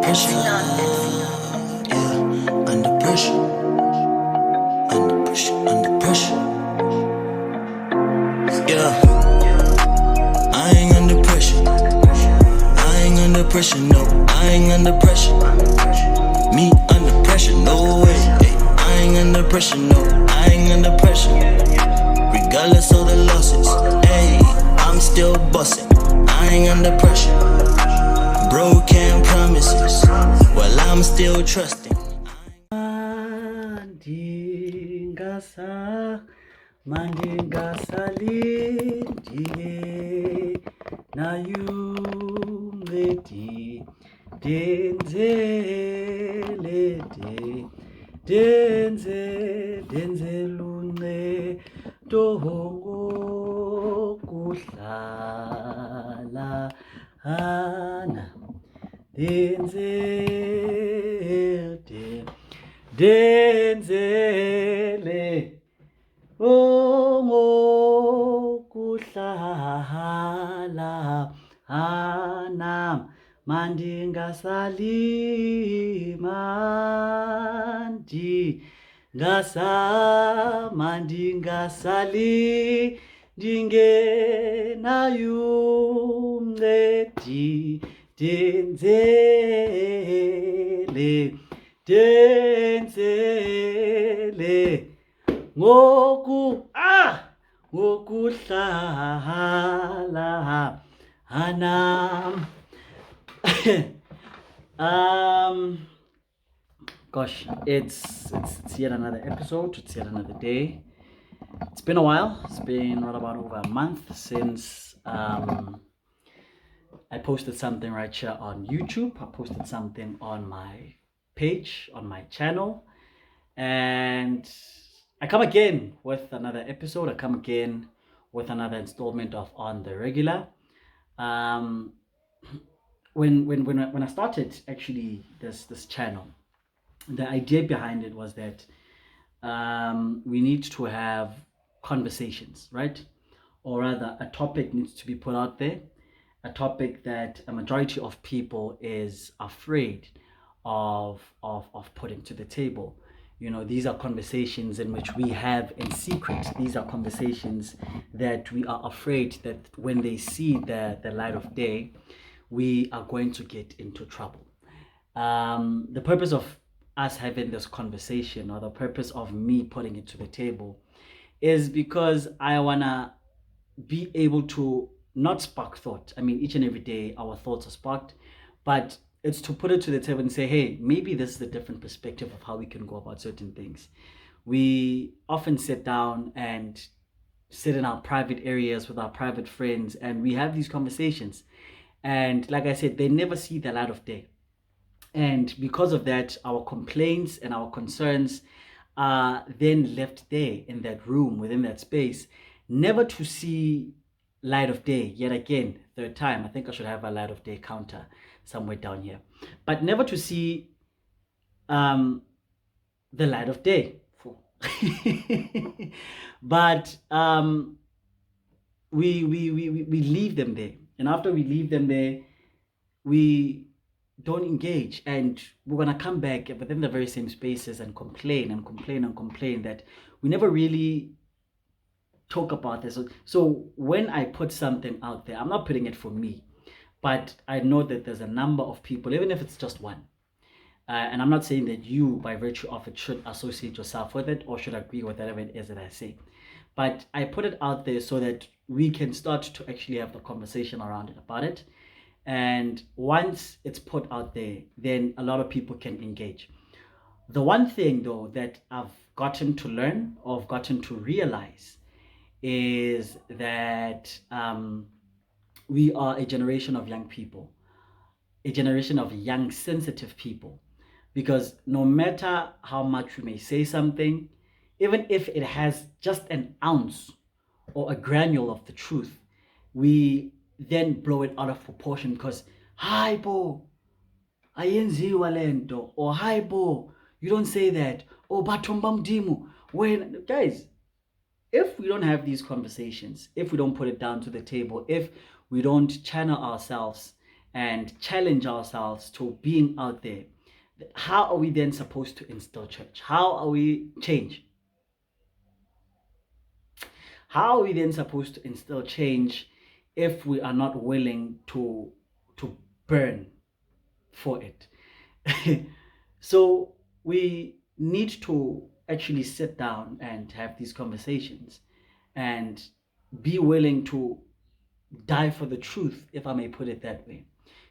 pressure. Yeah, under pressure. Under pressure, under pressure. Yeah, I ain't under pressure. I ain't under pressure, no. I ain't under pressure. Me under pressure, no way. Ay, I ain't under pressure, no. I ain't under pressure. Regardless of the losses, hey, I'm still busting. I ain't under pressure. Broken promises, well, I'm still trusting. Mandingasalindile nayungeti denzelunce tohongo kuhlala ana denzele ongokuhlala ana mandingasali mandingasali ndingenayumncedi denzele ngokuhlala hanam. Gosh, it's yet another episode. It's yet another day. It's been a while. It's been what, about over a month since I posted something right here on YouTube. I posted something on my page, on my channel, and I come again with another episode. I come again with another installment of On the Regular. When I started actually this channel, the idea behind it was that we need to have conversations, right? Or rather, a topic needs to be put out there, a topic that a majority of people is afraid of putting to the table. You know, these are conversations in which we have in secret. These are conversations that we are afraid that when they see the light of day, we are going to get into trouble. The purpose of us having this conversation, or the purpose of me putting it to the table, is because I wanna be able to not spark thought. I mean, each and every day our thoughts are sparked, but it's to put it to the table and say, hey, maybe this is a different perspective of how we can go about certain things. We often sit down and sit in our private areas with our private friends, and we have these conversations. And like I said, they never see the light of day. And because of that, our complaints and our concerns are then left there in that room, within that space, never to see light of day. Yet again, third time, I think I should have a light of day counter somewhere down here, but never to see the light of day. But we leave them there, and after we leave them there, we don't engage, and we're gonna come back within the very same spaces and complain that we never really talk about this. So when I put something out there, I'm not putting it for me, but I know that there's a number of people, even if it's just one. And I'm not saying that you, by virtue of it, should associate yourself with it or should agree with whatever it is that I say. But I put it out there so that we can start to actually have the conversation around it, about it. And once it's put out there, then a lot of people can engage. The one thing, though, that I've gotten to learn, or I've gotten to realize, is that we are a generation of young people, a generation of young, sensitive people. Because no matter how much we may say something, even if it has just an ounce or a granule of the truth, we then blow it out of proportion because, hi bo, ayenziwa lento, or hi bo, you don't say that, or bathomba mdimu. When guys, if we don't have these conversations, if we don't put it down to the table, if we don't channel ourselves and challenge ourselves to being out there, how are we then supposed to instill change? How are we then supposed to instill change if we are not willing to burn for it? So we need to actually sit down and have these conversations and be willing to die for the truth, if I may put it that way,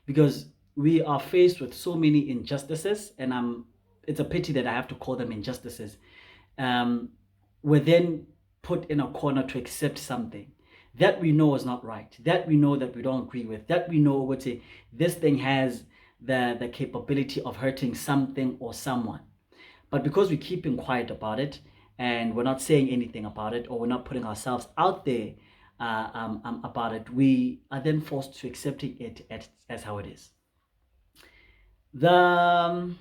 because we are faced with so many injustices, and it's a pity that I have to call them injustices. We're then put in a corner to accept something that we know is not right, that we know that we don't agree with, that we know would say this thing has the capability of hurting something or someone. But because we're keeping quiet about it and we're not saying anything about it, or we're not putting ourselves out there about it, we are then forced to accepting it as how it is. The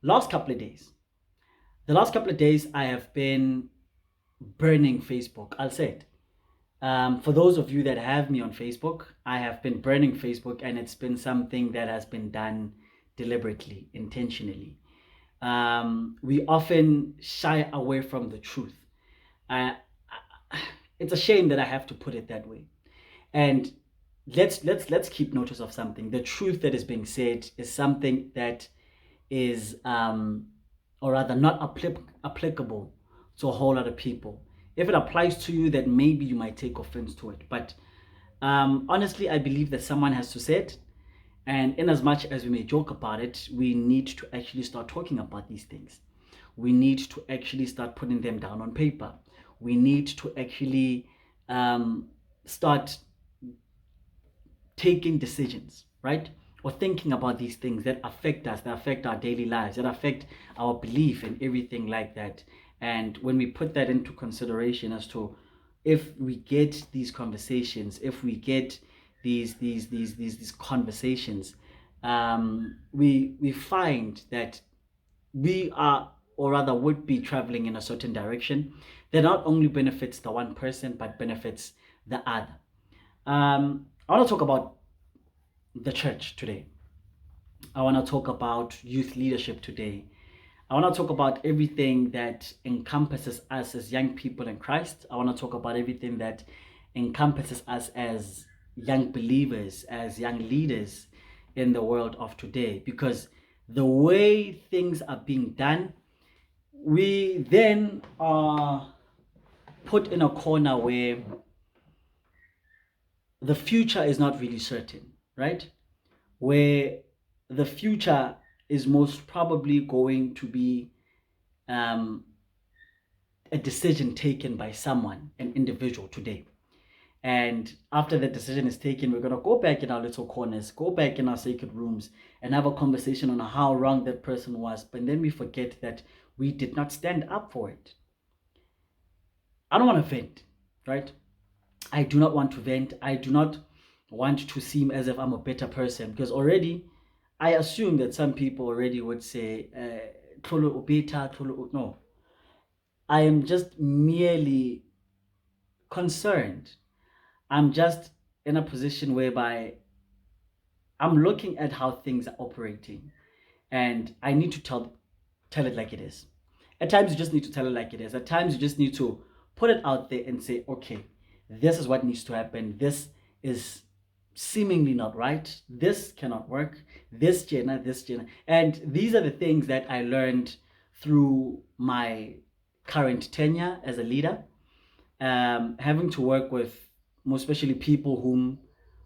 last couple of days, I have been burning Facebook. I'll say it. For those of you that have me on Facebook, I have been burning Facebook, and it's been something that has been done deliberately, intentionally. We often shy away from the truth. It's a shame that I have to put it that way. And let's keep notice of something. The truth that is being said is something that is, or rather, not applicable to a whole lot of people. If it applies to you, then maybe you might take offense to it. But honestly, I believe that someone has to say it. And in as much as we may joke about it, we need to actually start talking about these things. We need to actually start putting them down on paper. We need to actually start taking decisions, right? Or thinking about these things that affect us, that affect our daily lives, that affect our belief and everything like that. And when we put that into consideration as to if we get these conversations, if we get these conversations, we find that we are, or rather would be, traveling in a certain direction that not only benefits the one person but benefits the other. I want to talk about the church today. I want to talk about youth leadership today. I want to talk about everything that encompasses us as young people in Christ. I want to talk about everything that encompasses us as young believers, as young leaders in the world of today. Because the way things are being done, we then are put in a corner where the future is not really certain, right? Where the future is most probably going to be a decision taken by someone, an individual today. And after that decision is taken, we're going to go back in our little corners, go back in our sacred rooms and have a conversation on how wrong that person was. But then we forget that we did not stand up for it. I don't want to vent, right? I do not want to vent. I do not want to seem as if I'm a better person, because already I assume that some people already would say, no. I am just merely concerned. I'm just in a position whereby I'm looking at how things are operating, and I need to tell it like it is. At times you just need to tell it like it is. At times you just need to put it out there and say, okay, this is what needs to happen. This is seemingly not right. This cannot work. This Jenna. And these are the things that I learned through my current tenure as a leader, having to work with most especially people whom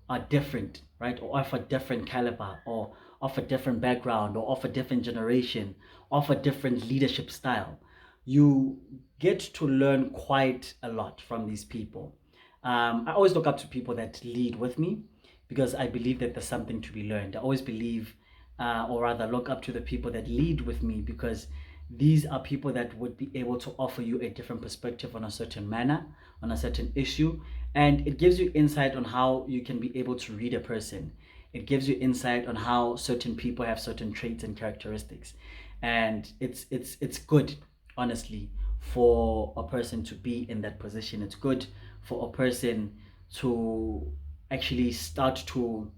are different, right? Or of a different caliber, or of a different background, or of a different generation, of a different leadership style. You get to learn quite a lot from these people. I always look up to people that lead with me, because I believe that there's something to be learned. I always believe, or rather look up to the people that lead with me, because these are people that would be able to offer you a different perspective on a certain manner, on a certain issue. And it gives you insight on how you can be able to read a person. It gives you insight on how certain people have certain traits and characteristics. And it's good, honestly, for a person to be in that position. It's good for a person to actually start to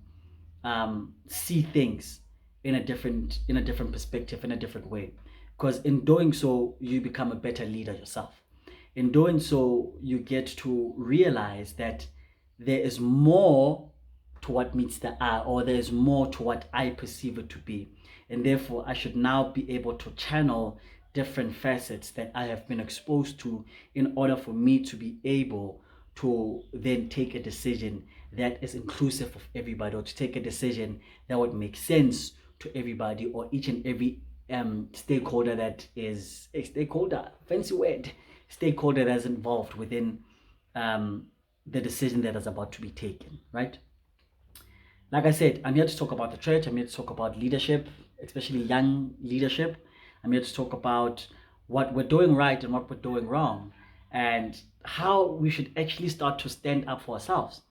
see things in a different perspective, in a different way. Because in doing so, you become a better leader yourself. In doing so, you get to realize that there is more to what meets the eye, or there is more to what I perceive it to be. And therefore, I should now be able to channel different facets that I have been exposed to in order for me to be able to then take a decision that is inclusive of everybody, or to take a decision that would make sense to everybody, or each and every stakeholder that is a stakeholder, fancy word, stakeholder that's involved within the decision that is about to be taken, right? Like I said, I'm here to talk about the church. I'm here to talk about leadership, especially young leadership. I'm here to talk about what we're doing right and what we're doing wrong, and how we should actually start to stand up for ourselves.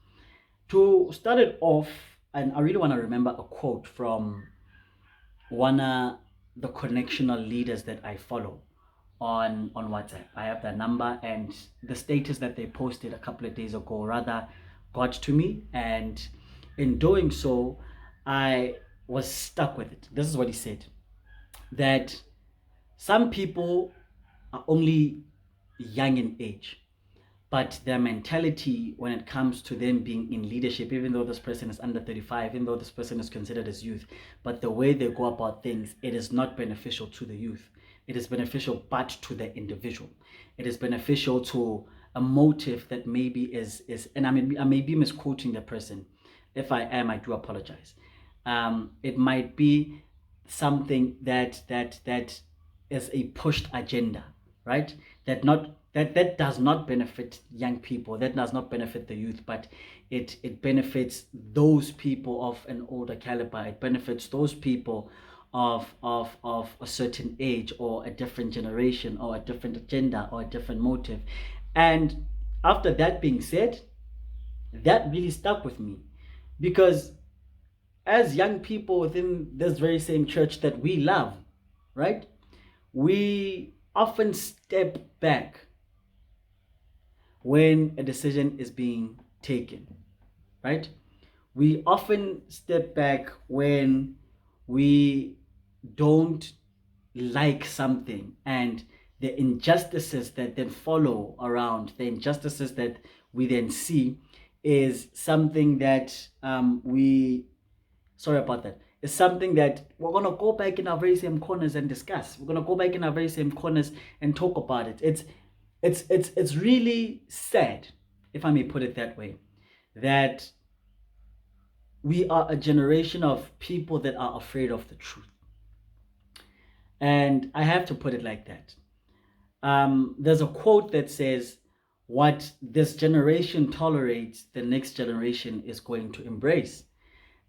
To start it off, and I really want to remember a quote from one of the connectional leaders that I follow on WhatsApp. I have their number, and the status that they posted a couple of days ago rather got to me, and in doing so, I was stuck with it. This is what he said: that some people are only young in age, but their mentality when it comes to them being in leadership, even though this person is under 35, even though this person is considered as youth, but the way they go about things, it is not beneficial to the youth. It is beneficial but to the individual. It is beneficial to a motive that maybe is and I may be misquoting the person. If I am, I do apologize. It might be something that is a pushed agenda, right? That does not benefit young people, that does not benefit the youth, but it benefits those people of an older caliber. It benefits those people of a certain age, or a different generation, or a different agenda, or a different motive. And after that being said, that really stuck with me, because as young people within this very same church that we love, right, we often step back when a decision is being taken, right? We often step back when we don't like something, and the injustices that then follow around, the injustices that we then see, is something that it's something that we're going to go back in our very same corners and discuss. We're going to go back in our very same corners and talk about it. It's really sad, if I may put it that way, that we are a generation of people that are afraid of the truth. And I have to put it like that. There's a quote that says, what this generation tolerates, the next generation is going to embrace.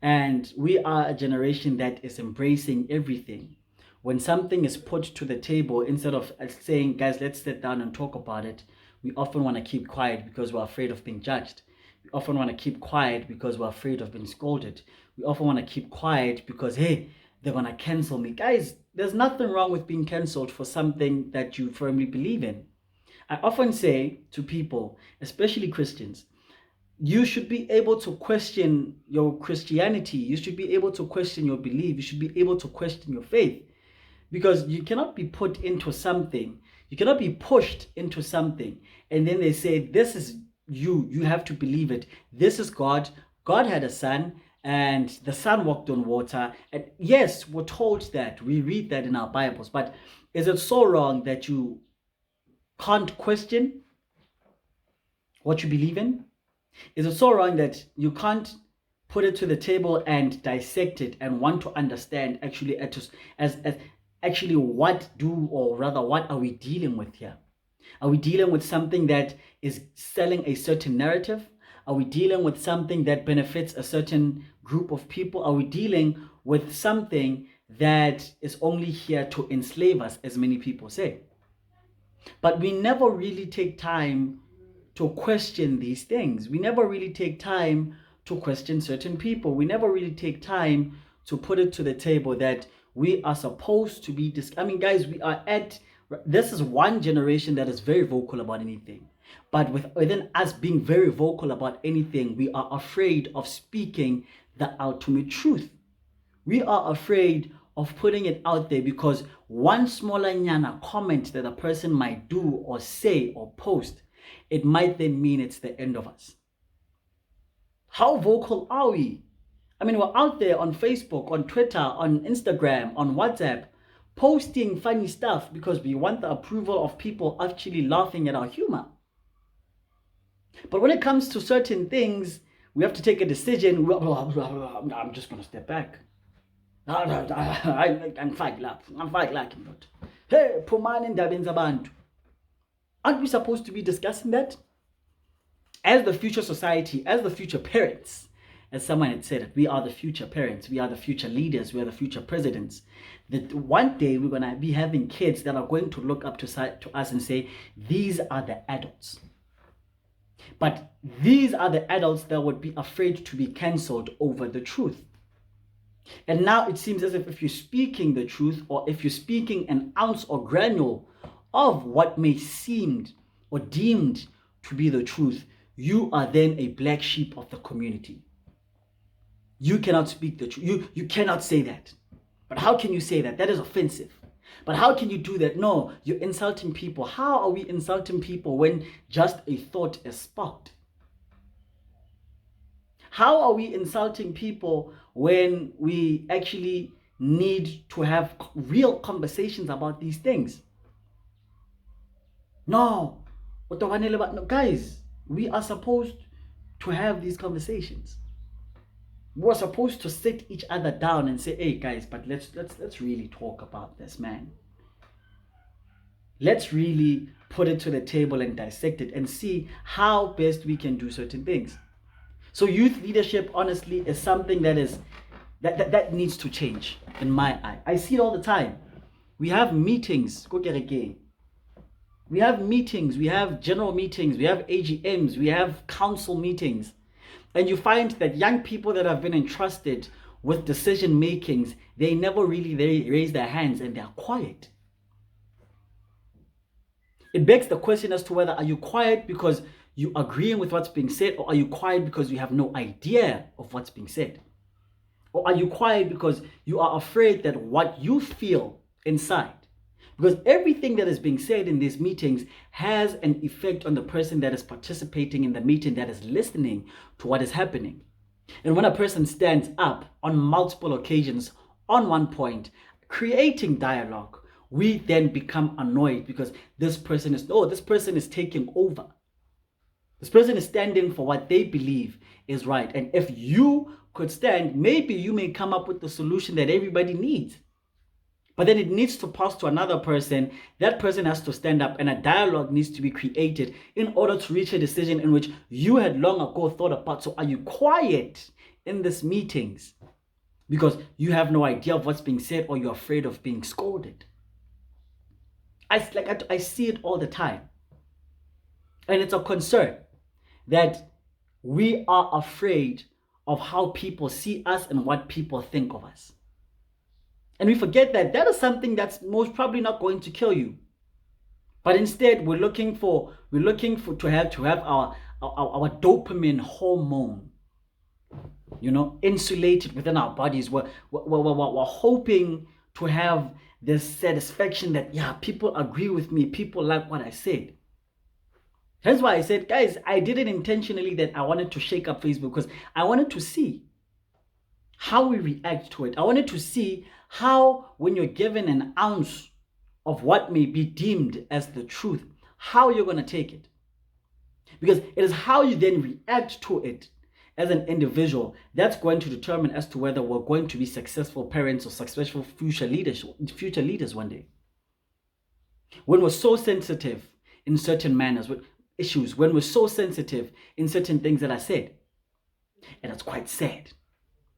And we are a generation that is embracing everything. When something is put to the table, instead of saying, guys, let's sit down and talk about it, we often want to keep quiet because we're afraid of being judged. We often want to keep quiet because we're afraid of being scolded. We often want to keep quiet because, hey, they're going to cancel me. Guys, there's nothing wrong with being canceled for something that you firmly believe in. I often say to people, especially Christians, you should be able to question your Christianity. You should be able to question your belief. You should be able to question your faith. Because you cannot be put into something. You cannot be pushed into something. And then they say, this is you. You have to believe it. This is God. God had a son, and the son walked on water. And yes, we're told that. We read that in our Bibles. But is it so wrong that you can't question what you believe in? Is it so wrong that you can't put it to the table and dissect it and want to understand actually as actually what are we dealing with here? Are we dealing with something that is selling a certain narrative? Are we dealing with something that benefits a certain group of people? Are we dealing with something that is only here to enslave us, as many people say? But we never really take time to question these things. We never really take time to question certain people. We never really take time to put it to the table that we are supposed to be guys, this is one generation that is very vocal about anything. But within us being very vocal about anything, we are afraid of speaking the ultimate truth. We are afraid of putting it out there because one smaller nyana comment that a person might do or say or post, it might then mean it's the end of us. How vocal are we? I mean, we're out there on Facebook, on Twitter, on Instagram, on WhatsApp, posting funny stuff because we want the approval of people actually laughing at our humor. But when it comes to certain things, we have to take a decision. I'm just going to step back. I'm fight like him. Hey, Pumani Ndabeni Zabantu. Aren't we supposed to be discussing that? As the future society, as the future parents, as someone had said, we are the future parents, we are the future leaders, we are the future presidents. That one day we're going to be having kids that are going to look up to us and say, these are the adults. But these are the adults that would be afraid to be cancelled over the truth. And now it seems as if you're speaking the truth, or if you're speaking an ounce or granule of what may seem or deemed to be the truth, you are then a black sheep of the community. You cannot speak the truth. You cannot say that. But how can you say that? That is offensive. But how can you do that? No, you're insulting people. How are we insulting people when just a thought is sparked? How are we insulting people when we actually need to have real conversations about these things? No, guys, we are supposed to have these conversations. We're supposed to sit each other down and say, hey guys, but let's really talk about this, man. Let's really put it to the table and dissect it and see how best we can do certain things. So youth leadership, honestly, is something that needs to change in my eye. I see it all the time. We have meetings. We have meetings. We have general meetings. We have AGMs. We have council meetings. And you find that young people that have been entrusted with decision makings, they never really raise their hands and they're quiet. It begs the question as to whether are you quiet because you agreeing with what's being said, or are you quiet because you have no idea of what's being said? Or are you quiet because you are afraid that what you feel inside, because everything that is being said in these meetings has an effect on the person that is participating in the meeting, that is listening to what is happening. And when a person stands up on multiple occasions on one point, creating dialogue, we then become annoyed because this person is taking over. This person is standing for what they believe is right. And if you could stand, maybe you may come up with the solution that everybody needs. But then it needs to pass to another person. That person has to stand up and a dialogue needs to be created in order to reach a decision in which you had long ago thought about. So are you quiet in these meetings because you have no idea of what's being said, or you're afraid of being scolded? I see it all the time. And it's a concern that we are afraid of how people see us and what people think of us. And we forget that that is something that's most probably not going to kill you. But instead, we're looking to have our dopamine hormone, insulated within our bodies. We're hoping to have this satisfaction that, yeah, people agree with me, people like what I said. That's why I said, guys, I did it intentionally that I wanted to shake up Facebook, because I wanted to see how we react to it. I wanted to see how, when you're given an ounce of what may be deemed as the truth, how you're going to take it. Because it is how you then react to it as an individual that's going to determine as to whether we're going to be successful parents or successful future leaders one day. When we're so sensitive in certain manners, with issues, when we're so sensitive in certain things that I said, and it's quite sad.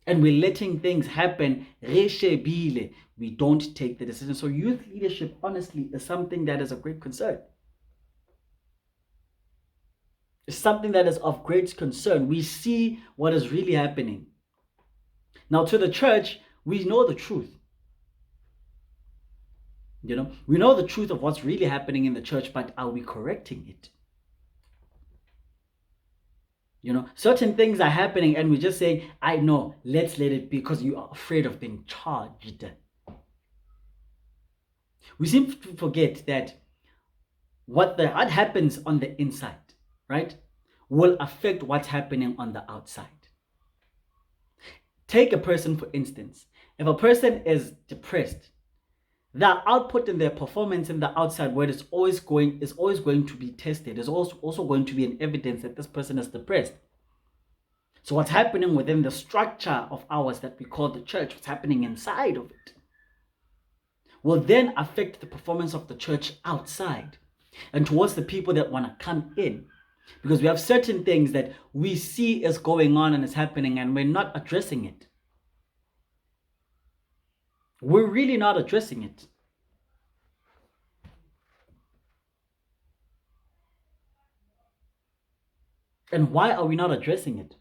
And we're letting things happen, we don't take the decision. So youth leadership, honestly, is something that is of great concern. It's something that is of great concern. We see what is really happening. Now, to the church, we know the truth. We know the truth of what's really happening in the church, but are we correcting it? Certain things are happening and we just say, I know, let's let it be, because you are afraid of being charged. We seem to forget that what happens on the inside, right, will affect what's happening on the outside. Take a person, for instance. If a person is depressed, the output in their performance in the outside world is always going to be tested. There's also going to be an evidence that this person is depressed. So what's happening within the structure of ours that we call the church, what's happening inside of it, will then affect the performance of the church outside and towards the people that want to come in. Because we have certain things that we see is going on and is happening and we're not addressing it. We're really not addressing it. And why are we not addressing it?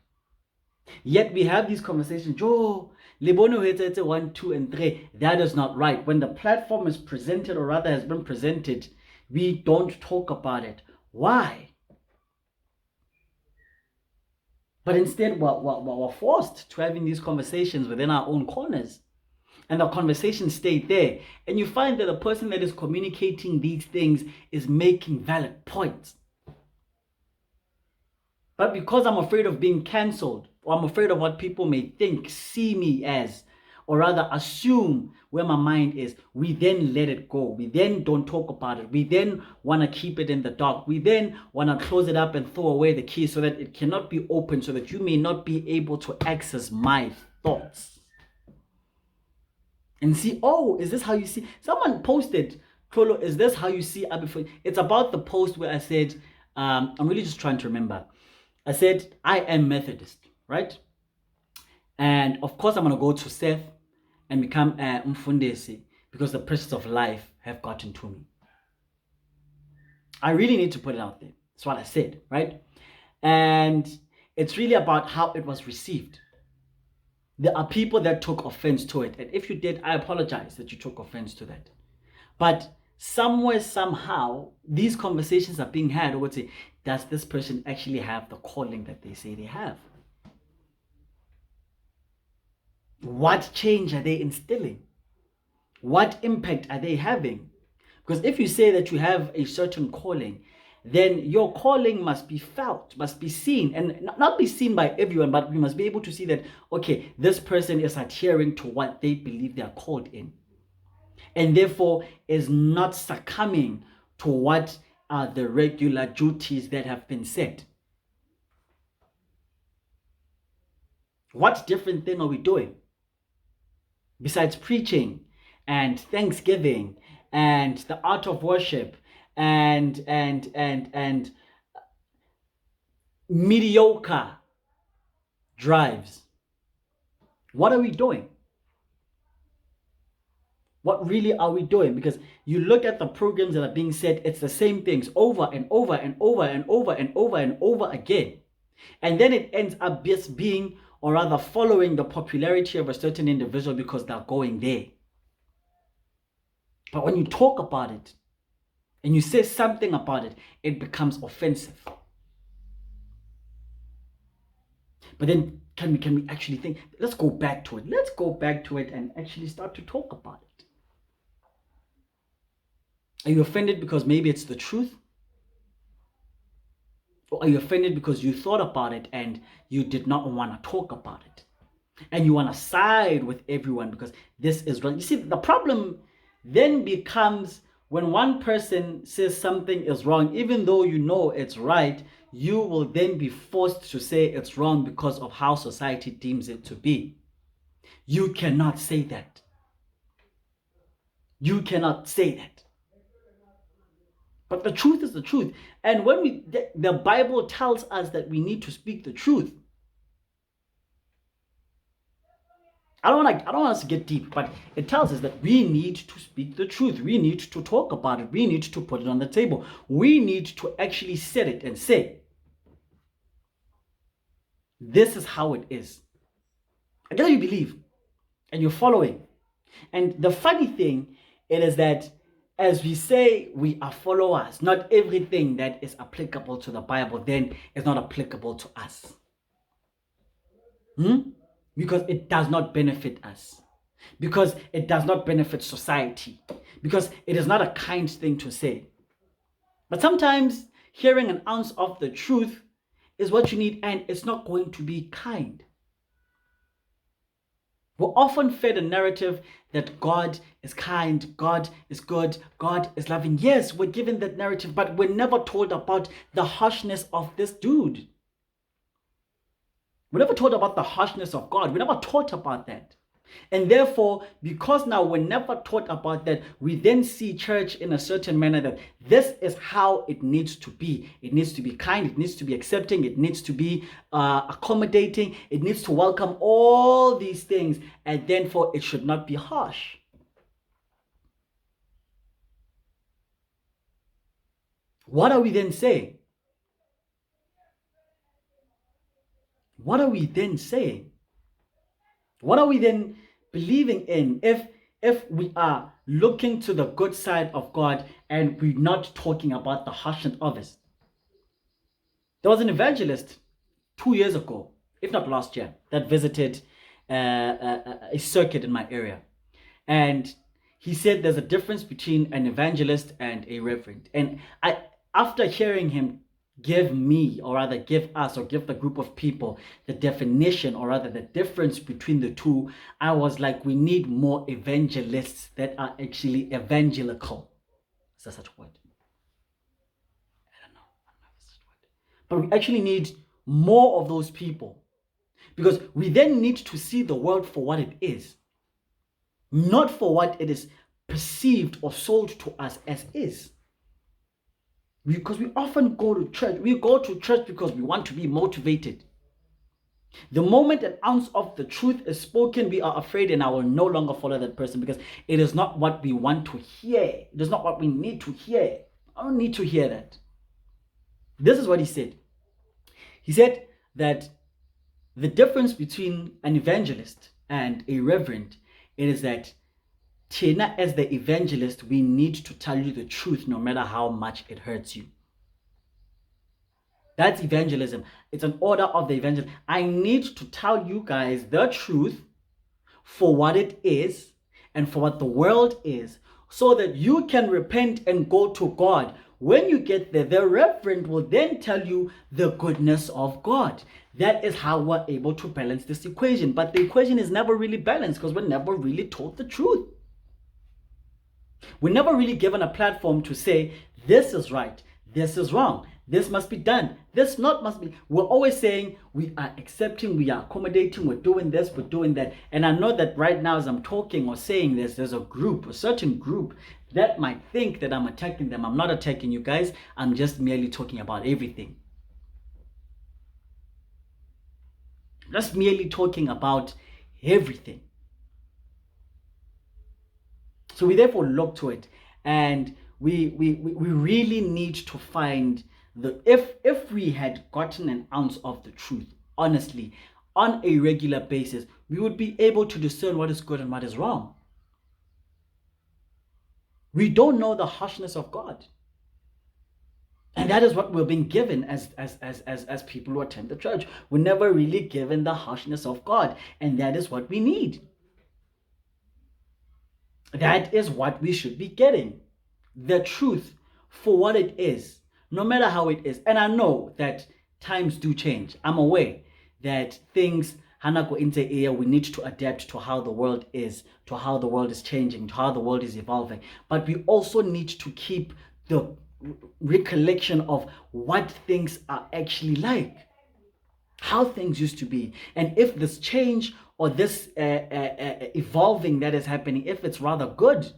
Yet we have these conversations, Joe, Libono 1, 2, and 3. That is not right. When the platform is presented, or rather has been presented, we don't talk about it. Why? But instead, we're forced to having these conversations within our own corners. And the conversation stayed there. And you find that the person that is communicating these things is making valid points. But because I'm afraid of being cancelled, or I'm afraid of what people may think, see me as, or rather assume where my mind is, we then let it go. We then don't talk about it. We then want to keep it in the dark. We then want to close it up and throw away the key so that it cannot be opened, so that you may not be able to access my thoughts. And see, oh, is this how you see? Someone posted, Kolo, is this how you see Abifo? It's about the post where I said, I'm really just trying to remember. I said, I am Methodist, right? And of course, I'm going to go to Seth and become Mfundesi because the pressures of life have gotten to me. I really need to put it out there. That's what I said, right? And it's really about how it was received. There are people that took offense to it. And if you did, I apologize that you took offense to that. But somewhere, somehow, these conversations are being had. I would say, does this person actually have the calling that they say they have? What change are they instilling? What impact are they having? Because if you say that you have a certain calling, then your calling must be felt, must be seen, and not be seen by everyone, but we must be able to see that, okay, this person is adhering to what they believe they are called in, and therefore is not succumbing to what are the regular duties that have been set. What different thing are we doing besides preaching and thanksgiving and the art of worship and mediocre drives? What are we doing? What really are we doing? Because you look at the programs that are being said, it's the same things over and over and over and over and over and over again. And then it ends up just being, or rather following, the popularity of a certain individual because they're going there. But when you talk about it and you say something about it, it becomes offensive. But then can we actually think, let's go back to it. Let's go back to it and actually start to talk about it. Are you offended because maybe it's the truth? Or are you offended because you thought about it and you did not want to talk about it? And you want to side with everyone because this is right. You see, the problem then becomes when one person says something is wrong, even though you know it's right, you will then be forced to say it's wrong because of how society deems it to be. You cannot say that. You cannot say that. But the truth is the truth. And when the Bible tells us that we need to speak the truth. I don't want us to get deep, but it tells us that we need to speak the truth. We need to talk about it. We need to put it on the table. We need to actually set it and say, this is how it is. Until you believe and you're following. And the funny thing, it is that as we say we are followers, not everything that is applicable to the Bible then is not applicable to us. Because it does not benefit us. Because it does not benefit society. Because it is not a kind thing to say. But sometimes hearing an ounce of the truth is what you need, and it's not going to be kind. We're often fed a narrative that God is kind, God is good, God is loving. Yes, we're given that narrative, but we're never told about the harshness of this dude. We're never taught about the harshness of God. We're never taught about that. And therefore, because now we're never taught about that, we then see church in a certain manner that this is how it needs to be. It needs to be kind. It needs to be accepting. It needs to be accommodating. It needs to welcome all these things. And therefore, it should not be harsh. What are we then saying? What are we then saying? What are we then believing in if we are looking to the good side of God and we're not talking about the harshness of it? There was an evangelist 2 years ago, if not last year, that visited a circuit in my area. And he said there's a difference between an evangelist and a reverend. And after hearing him give me, or rather give us, or give the group of people the definition, or rather the difference between the two, I was like, we need more evangelists that are actually evangelical. Is that such a word? I don't know if it's such a word. But we actually need more of those people, because we then need to see the world for what it is, not for what it is perceived or sold to us as is. Because we often go to church. We go to church because we want to be motivated. The moment an ounce of the truth is spoken, we are afraid and I will no longer follow that person because it is not what we want to hear. It is not what we need to hear. I don't need to hear that. This is what he said. He said that the difference between an evangelist and a reverend is that Tina, as the evangelist, we need to tell you the truth no matter how much it hurts you. That's evangelism. It's an order of the evangelist. I need to tell you guys the truth for what it is and for what the world is, so that you can repent and go to God. When you get there, the reverend will then tell you the goodness of God. That is how we're able to balance this equation. But the equation is never really balanced because we're never really told the truth. We're never really given a platform to say, this is right, this is wrong, this must be done, this not must be. We're always saying we are accepting, we are accommodating, we're doing this, we're doing that. And I know that right now as I'm talking or saying this, there's a certain group that might think that I'm attacking them. I'm not attacking you guys. I'm just merely talking about everything. Just merely talking about everything. So we therefore look to it, and we really need to find if we had gotten an ounce of the truth, honestly, on a regular basis, we would be able to discern what is good and what is wrong. We don't know the harshness of God. And that is what we're being given as people who attend the church. We're never really given the harshness of God, and that is what we need. That is what we should be getting. The truth for what it is, no matter how it is. And I know that times do change. I'm aware that things hanako into air, we need to adapt to how the world is, to how the world is changing, to how the world is evolving. But we also need to keep the recollection of what things are actually like, how things used to be. And if this change or this evolving that is happening, if it's rather good,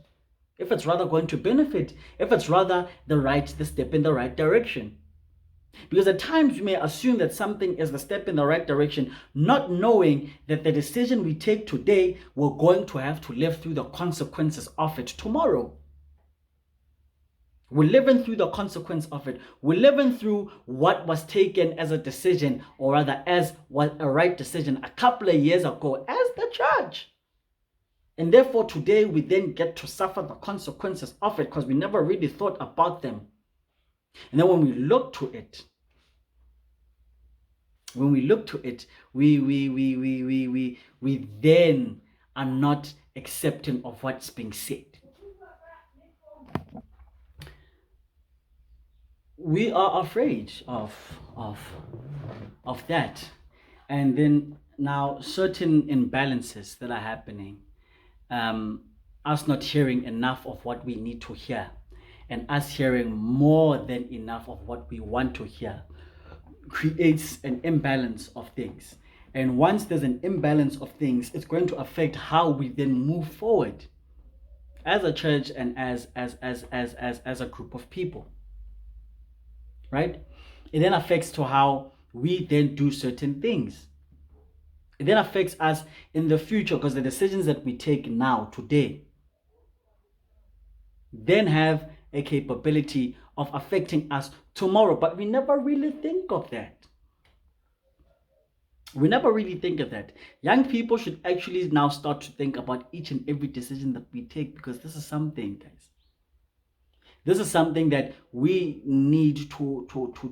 if it's rather going to benefit, if it's rather the step in the right direction. Because at times we may assume that something is the step in the right direction, not knowing that the decision we take today, we're going to have to live through the consequences of it tomorrow. We're living through the consequence of it. We're living through what was taken as a decision, or rather as was a right decision a couple of years ago as the church. And therefore today we then get to suffer the consequences of it because we never really thought about them. And then when we look to it, we then are not accepting of what's being said. We are afraid of that. And then now certain imbalances that are happening, us not hearing enough of what we need to hear, and us hearing more than enough of what we want to hear, creates an imbalance of things. And once there's an imbalance of things, it's going to affect how we then move forward as a church and as a group of people. Right? It then affects to how we then do certain things. It then affects us in the future because the decisions that we take now, today, then have a capability of affecting us tomorrow. But we never really think of that. Young people should actually now start to think about each and every decision that we take, because this is something, guys. This is something that we need to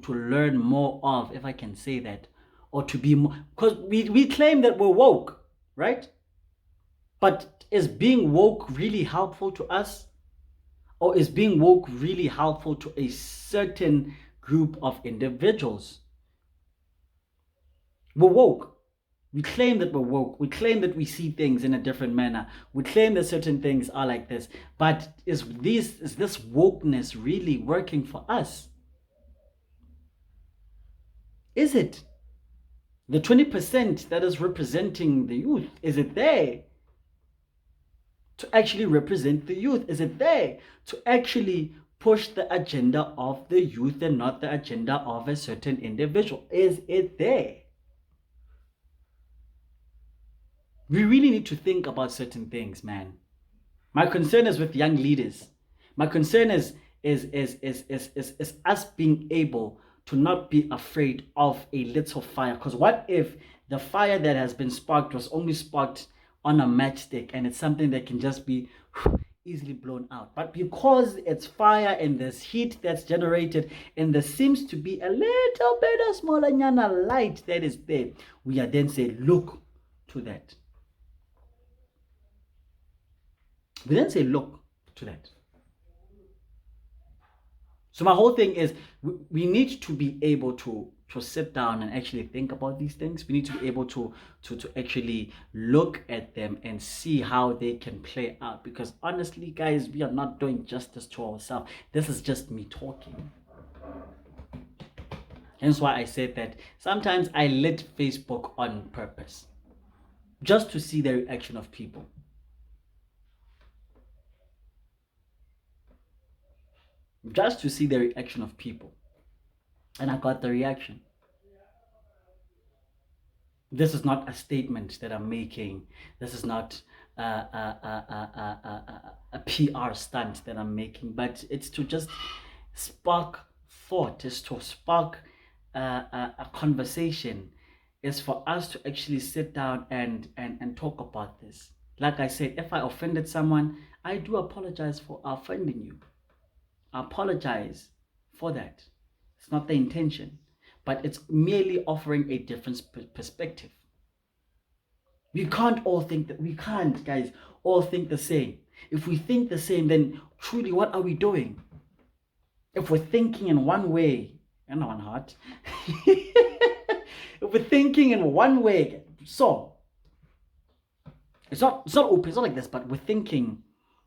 learn more of, if I can say that, or to be more, because we claim that we're woke, right? But is being woke really helpful to us? Or is being woke really helpful to a certain group of individuals? We're woke. We claim that we're woke. We claim that we see things in a different manner. We claim that certain things are like this. But is this wokeness really working for us? Is it? The 20% that is representing the youth, is it there to actually represent the youth? Is it there to actually push the agenda of the youth and not the agenda of a certain individual? Is it there? We really need to think about certain things, man. My concern is with young leaders. My concern is us being able to not be afraid of a little fire. Because what if the fire that has been sparked was only sparked on a matchstick, and it's something that can just be easily blown out? But because it's fire and there's heat that's generated, and there seems to be a little bit of smaller nyana light that is there, we are then say, look to that. We then say, look to that. So my whole thing is, we need to be able to sit down and actually think about these things. We need to be able to actually look at them and see how they can play out. Because honestly, guys, we are not doing justice to ourselves. This is just me talking. Hence why I said that sometimes I lit Facebook on purpose, just to see the reaction of people. Just to see the reaction of people. And I got the reaction. This is not a statement that I'm making. This is not a PR stunt that I'm making. But it's to just spark thought. It's to spark a conversation. It's for us to actually sit down and talk about this. Like I said, if I offended someone, I do apologize for offending you. I apologize for that. It's not the intention, but it's merely offering a different perspective. We can't, guys, all think the same. If we think the same, then truly, what are we doing? If we're thinking in one way, and one heart, if we're thinking in one way, so it's not open, it's not like this, but we're thinking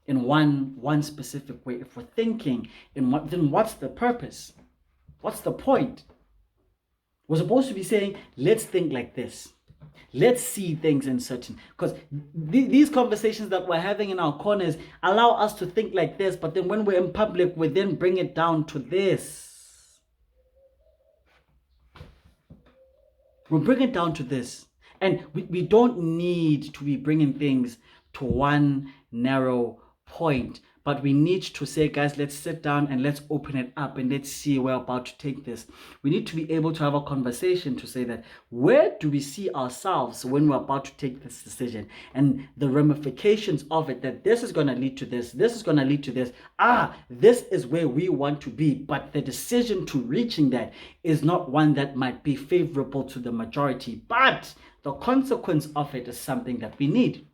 in one specific way. If we're thinking in what, then what's the purpose? What's the point? We're supposed to be saying, let's think like this. Let's see things in certain, because these conversations that we're having in our corners allow us to think like this, but then when we're in public, we then bring it down to this. We'll bring it down to this. And we don't need to be bringing things to one narrow point, But we need to say, guys, let's sit down and let's open it up and let's see where we're about to take this. We need to be able to have a conversation to say that, where do we see ourselves when we're about to take this decision, and the ramifications of it, that this is going to lead to this, this is going to lead to this. This is where we want to be, but the decision to reaching that is not one that might be favorable to the majority, but the consequence of it is something that we need.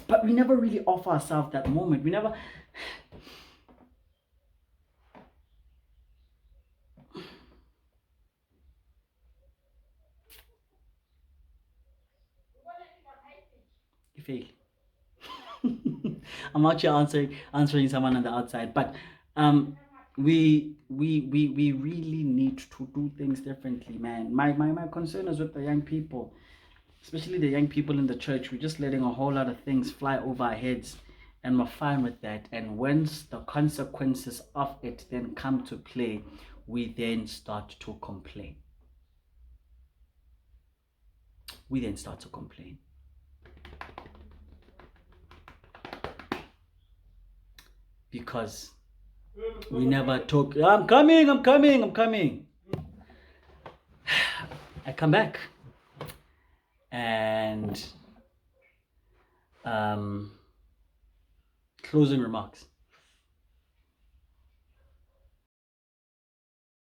But we never really offer ourselves that moment. We never. You fail. I'm out here answering someone on the outside, but we really need to do things differently, man. My concern is with the young people, especially the young people in the church. We're just letting a whole lot of things fly over our heads, and we're fine with that. And once the consequences of it then come to play, we then start to complain. Because we never talk. I'm coming. I come back. And closing remarks.